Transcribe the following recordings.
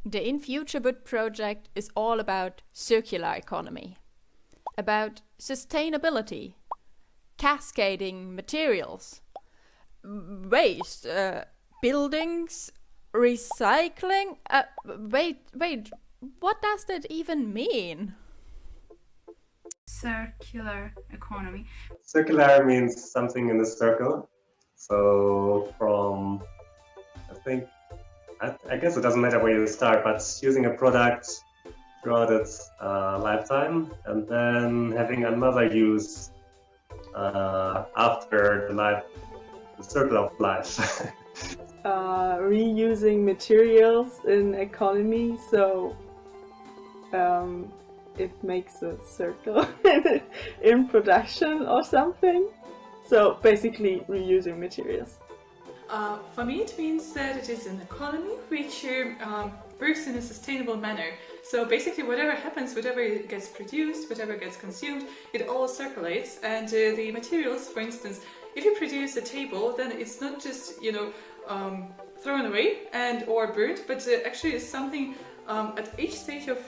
The In Future Wood project is all about circular economy, about sustainability, cascading materials, waste, buildings, recycling. Wait, what does that even mean? Circular economy. Circular means something in a circle. So from, I guess it doesn't matter where you start, but using a product throughout its lifetime and then having another use after the circle of life. Reusing materials in economy, so it makes a circle in production or something. So basically reusing materials. For me, it means that it is an economy which works in a sustainable manner. So basically, whatever happens, whatever gets produced, whatever gets consumed, it all circulates. And the materials, for instance, if you produce a table, then it's not just thrown away and or burnt, but actually it's something at each stage of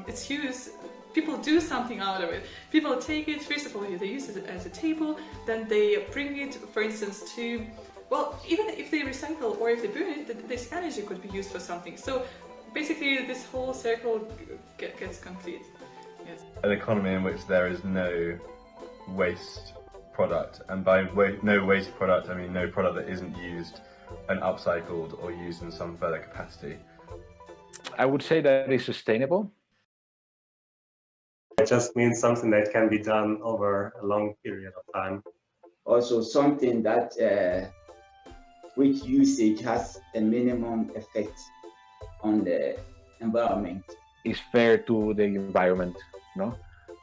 its use. People do something out of it. People take it, first of all, they use it as a table, then they bring it, for instance, to, well, even if they recycle or if they burn it, this energy could be used for something. So basically, this whole circle gets complete. Yes. An economy in which there is no waste product, and by no waste product, I mean no product that isn't used and upcycled or used in some further capacity. I would say that it's sustainable. It just means something that can be done over a long period of time. Also something that which usage has a minimum effect on the environment. It's fair to the environment, no?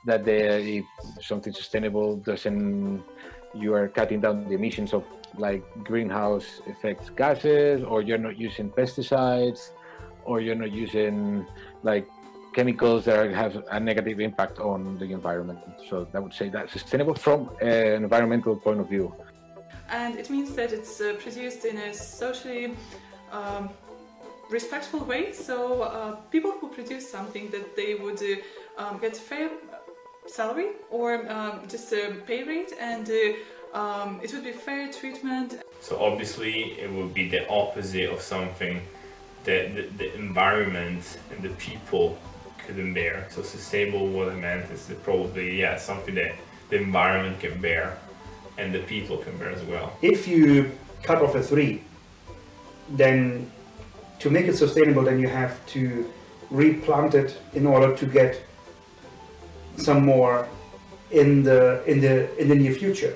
That if something sustainable doesn't, you are cutting down the emissions of like greenhouse effect gases, or you're not using pesticides, or you're not using like chemicals that have a negative impact on the environment. So I would say that's sustainable from an environmental point of view. And it means that it's produced in a socially respectful way. So people who produce something, that they would get fair salary or just a pay rate, and it would be fair treatment. So obviously it would be the opposite of something that the environment and the people couldn't bear. So sustainable, what I meant is that probably, something that the environment can bear and the people can bear as well. If you cut off a tree, then to make it sustainable, then you have to replant it in order to get some more in the near future.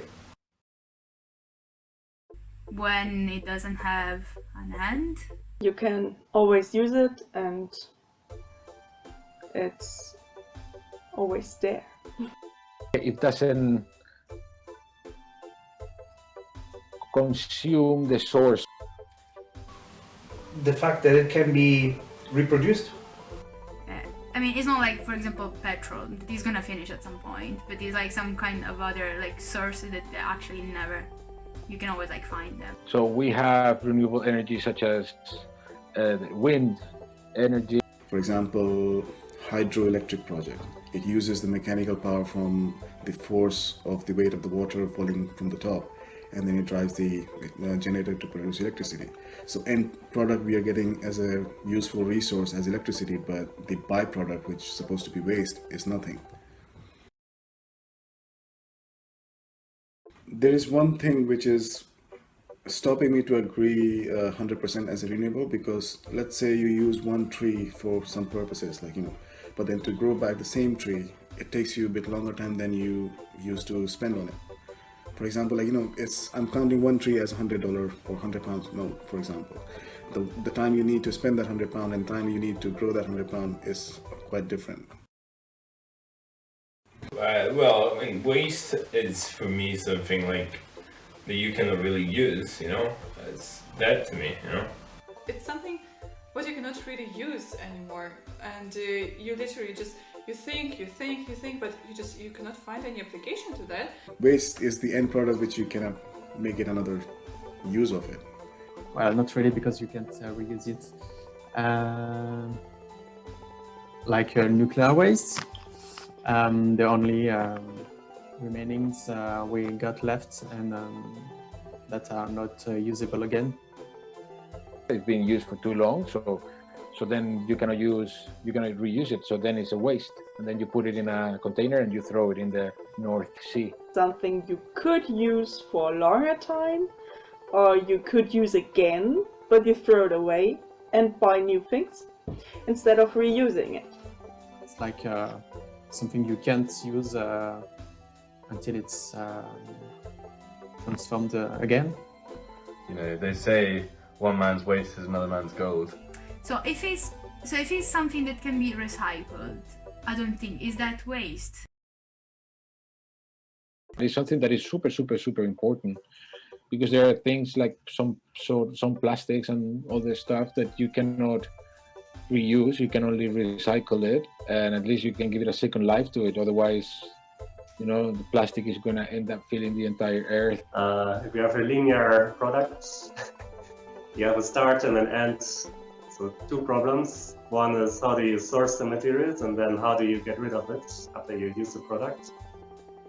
When it doesn't have an end, you can always use it and it's always there. It doesn't consume the source. The fact that it can be reproduced. I mean, it's not like, for example, petrol, that is gonna finish at some point, but it's like some kind of other like sources that they actually never, you can always like find them. So we have renewable energy such as wind energy. For example, hydroelectric project. It uses the mechanical power from the force of the weight of the water falling from the top, and then it drives the generator to produce electricity. So end product we are getting as a useful resource as electricity, but the byproduct, which is supposed to be waste, is nothing. There is one thing which is stopping me to agree 100% as a renewable, because let's say you use one tree for some purposes, like, but then to grow back the same tree, it takes you a bit longer time than you used to spend on it. For example, like, I'm counting one tree as $100 or £100. No, for example, the time you need to spend that £100 and time you need to grow that £100 is quite different. Well, I mean, waste is for me something like that you cannot really use, It's that to me, It's something what you cannot really use anymore, and you literally just you think, but you cannot find any application to that. Waste is the end product which you cannot make it another use of it. Well, not really, because you can't reuse it. like nuclear waste. The only remainings we got left and that are not usable again. It's been used for too long, so then you cannot reuse it. So then it's a waste, and then you put it in a container and you throw it in the North Sea. Something you could use for a longer time, or you could use again, but you throw it away and buy new things instead of reusing it. It's like something you can't use until it's transformed again. You know, they say one man's waste is another man's gold. So if it's something that can be recycled, I don't think is that waste. It's something that is super, super, super important, because there are things like some plastics and other stuff that you cannot reuse. You can only recycle it, and at least you can give it a second life to it. Otherwise, you know, the plastic is going to end up filling the entire earth. If you have a linear product, you have a start and an end. So two problems. One is how do you source the materials, and then how do you get rid of it after you use the product.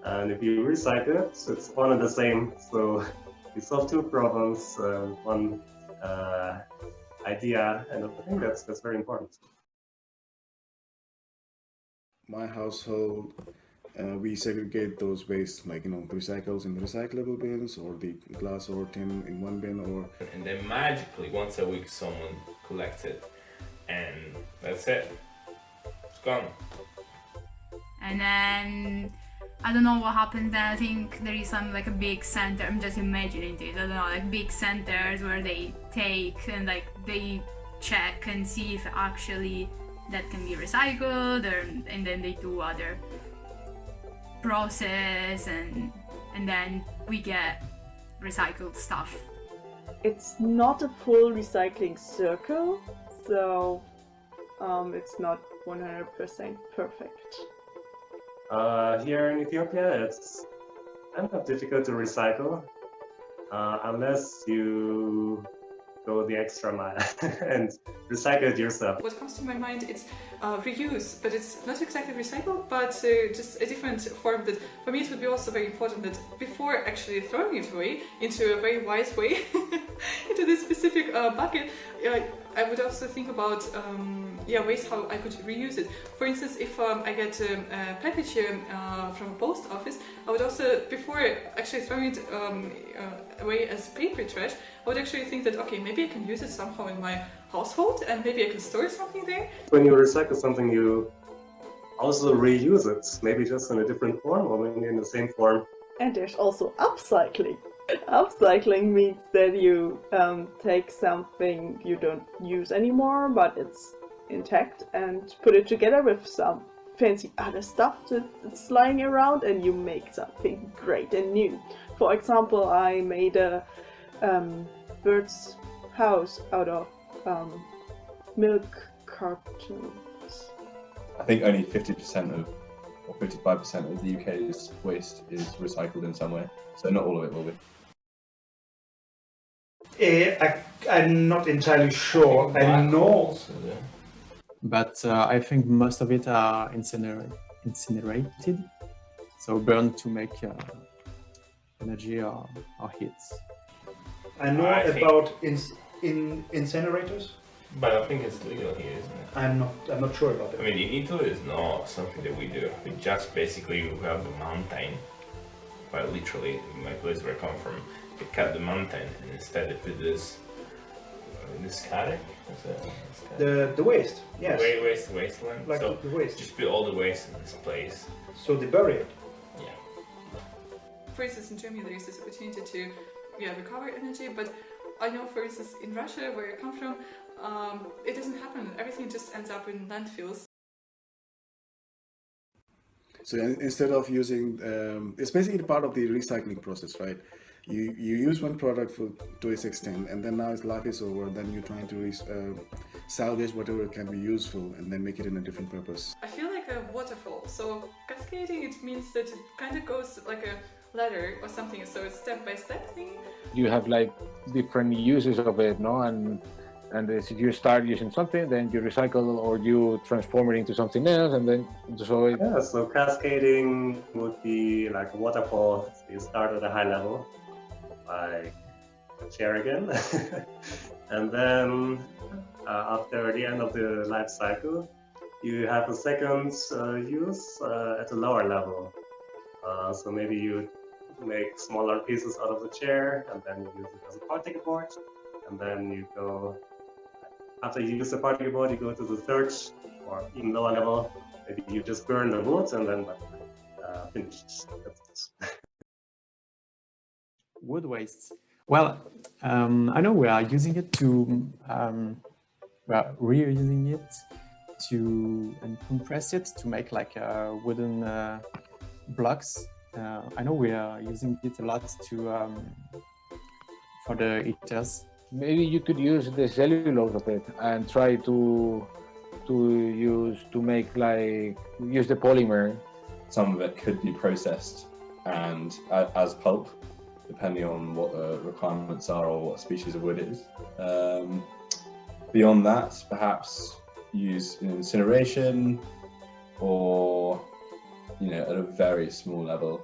And if you recycle it, it's one and the same. So you solve two problems, one idea, and I think that's very important. My household, we segregate those waste, like, you know, the recycles in the recyclable bins, or the glass or tin in one bin, or... And then magically, once a week, someone collects it, and that's it. It's gone. And then I don't know what happens then. I think there is some like a big center. I'm just imagining it. I don't know, like big centers where they take and like they check and see if actually that can be recycled, and then they do other process, and then we get recycled stuff. It's not a full recycling circle, so it's not 100% perfect. Here in Ethiopia, it's kind of difficult to recycle unless you go the extra mile and recycle it yourself. What comes to my mind is reuse, but it's not exactly recycle, but just a different form. That for me it would be also very important that before actually throwing it away into a very wise way into this specific bucket, I would also think about ways how I could reuse it. For instance, if I get a package from a post office, I would also, before actually throwing it away as paper trash, I would actually think that, okay, maybe I can use it somehow in my household, and maybe I can store something there. When you recycle something, you also reuse it, maybe just in a different form, or maybe in the same form. And there's also upcycling. Upcycling means that you take something you don't use anymore, but it's intact, and put it together with some fancy other stuff that's lying around, and you make something great and new. For example, I made a bird's house out of milk cartons. I think only 50% or 55% of the UK's waste is recycled in some way, so not all of it will be. I'm not entirely sure. I know, But I think most of it are incinerated, so burned to make energy or heat. I know about incinerators. But I think it's legal here, isn't it? I'm not sure about that. I mean, in Italy it's not something that we do. We just basically have the mountain, quite literally, in my place where I come from, they cut the mountain and instead they put this paddock. The waste, yes. Wasteland. Like so the waste. just put all the waste in this place. So they bury it. Yeah. For instance, in Germany there is this opportunity to recover energy, but I know, for instance, in Russia, where I come from, it doesn't happen. Everything just ends up in landfills. So instead of using, it's basically part of the recycling process, right? You use one product to its extent, and then now its life is over. Then you're trying to salvage whatever can be useful, and then make it in a different purpose. I feel like a waterfall. So cascading, it means that it kind of goes like a ladder or something. So it's step by step thing. You have like different uses of it, no? And And you start using something, then you recycle or you transform it into something else, and then so it, Yeah, so cascading would be like a waterfall. So you start at a high level, like a chair again, and then after the end of the life cycle, you have a second use at a lower level. So maybe you make smaller pieces out of the chair, and then you use it as a particle board, and then you go. After you use the particle board, you go to the third or even lower level. Maybe you just burn the wood and then finished. That's it. Wood waste. Well, I know we are using it to, we are reusing it to and compress it to make like wooden blocks. I know we are using it a lot to for the heaters. maybe you could use the cellulose of it and try to make like use the polymer. Some of it could be processed and as pulp, depending on what the requirements are or what species of wood it is. Beyond that, perhaps use incineration or, at a very small level,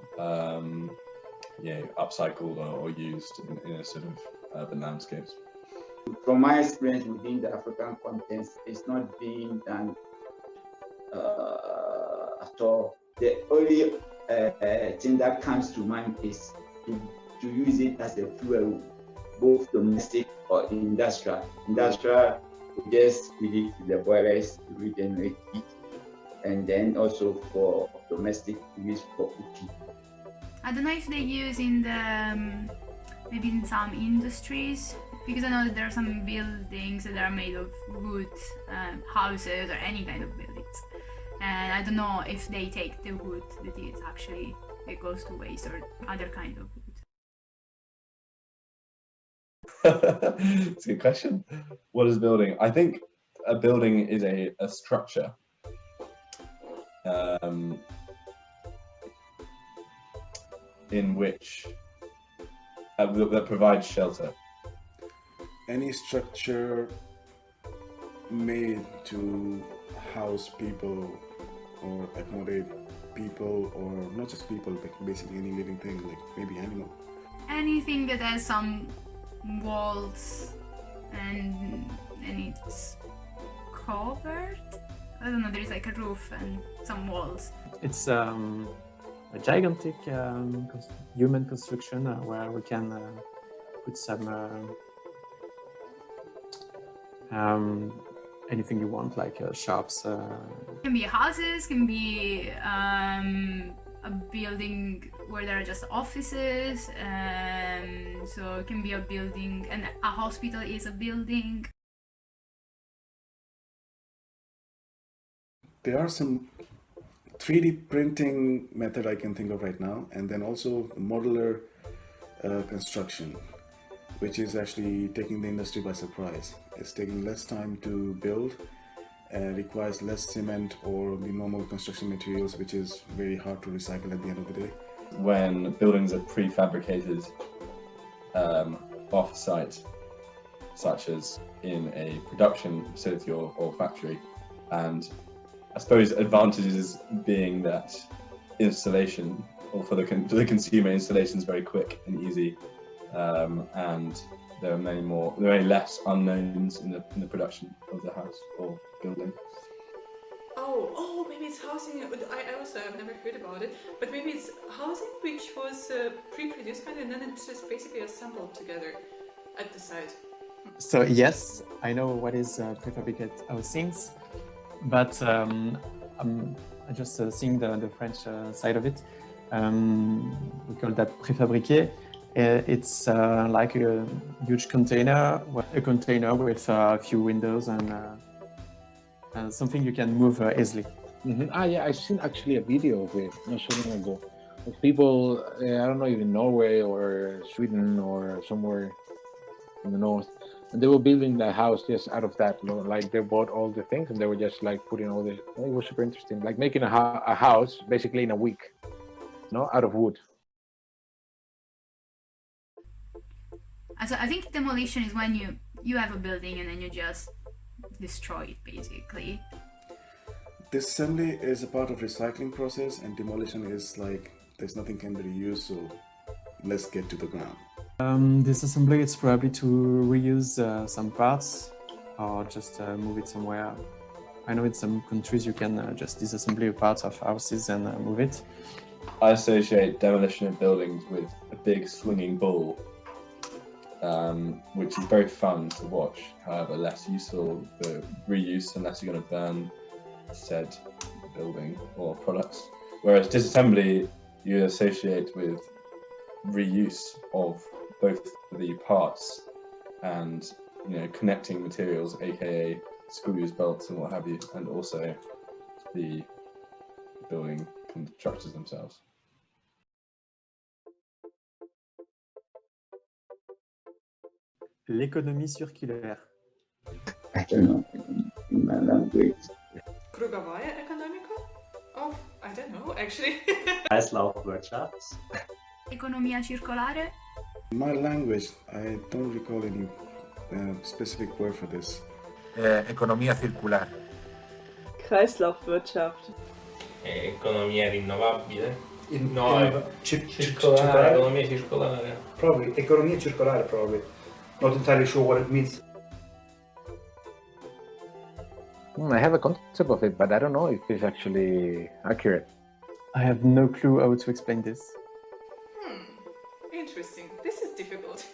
upcycled or used in a sort of urban landscapes. From my experience within the African context, it's not being done at all. The only thing that comes to mind is to use it as a fuel, both domestic or industrial. Industrial, we just feed it to the boilers to regenerate heat, and then also for domestic use for cooking. I don't know if they use in the maybe in some industries, because I know that there are some buildings that are made of wood, houses or any kind of buildings, and I don't know if they take the wood that is actually it goes to waste or other kind of wood. It's a good question. What is building? I think a building is a structure. In which that provides shelter. Any structure made to house people or accommodate people, or not just people, but basically any living thing, like maybe animal. Anything that has some walls and it's covered. I don't know. There is like a roof and some walls. It's a gigantic human construction where we can put some anything you want, like shops. Can be houses, can be a building where there are just offices. So it can be a building, and a hospital is a building. There are some 3D printing method I can think of right now, and then also modular construction, which is actually taking the industry by surprise. It's taking less time to build, requires less cement or the normal construction materials, which is very hard to recycle at the end of the day. When buildings are prefabricated off-site, such as in a production facility or factory, and I suppose advantages being that installation, or for the consumer, installation is very quick and easy, and there are many less unknowns in the production of the house or building. Oh, maybe it's housing. I also have never heard about it, but maybe it's housing which was pre-produced and then it's just basically assembled together at the site. So yes, I know what is prefabricate housings, but I'm just seeing the French side of it. We call that préfabriqué. It's like a huge container with a few windows and something you can move easily. Mm-hmm. Yeah, I've seen actually a video of it not so long ago. Of people, I don't know, even Norway or Sweden or somewhere in the north, and they were building the house just out of that. Like they bought all the things and they were just like putting all the. It was super interesting, like making a house basically in a week, out of wood. So I think demolition is when you you have a building and then you just destroy it basically. Disassembly is a part of recycling process, and demolition is like there's nothing can be reused, so let's get to the ground. Disassembly, it's probably to reuse some parts or just move it somewhere. I know in some countries you can just disassemble a part of houses and move it. I associate demolition of buildings with a big swinging bull, which is very fun to watch, however less useful for reuse unless you're going to burn said building or products. Whereas disassembly you associate with reuse of both the parts and connecting materials, aka screws, bolts and what have you, and also the building structures themselves. L'économie circulaire. I don't know in my language. Krugovaya economica? Oh, I don't know, actually. Kreislaufwirtschaft. Economia circolare? In my language, I don't recall any specific word for this. Economía circular. Kreislaufwirtschaft. Economia rinnovabile. Circolare. Economia circolare. Probably economia circolare. Probably. Not entirely sure what it means. I have a concept of it, but I don't know if it's actually accurate. I have no clue how to explain this. Interesting. This is difficult.